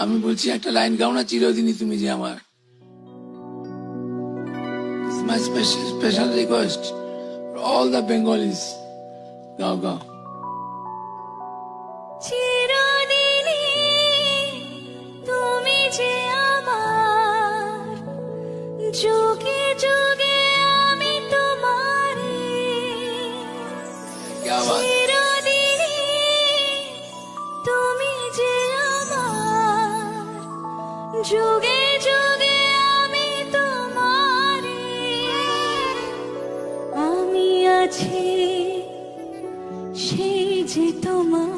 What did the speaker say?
আমি বলছি একটা লাইন গাও না, চিরদিনই তুমি যে আমার। মাই special request all the Bengalis, গাও গাও। চিরদিনই তুমি যে আমার, যুগে যুগে আমি তোমারে। क्या बात। চিরদিনই তুমি যে আমার, যুগে যুগে আমি তোমারে। আমি আছি সেই যে তোমার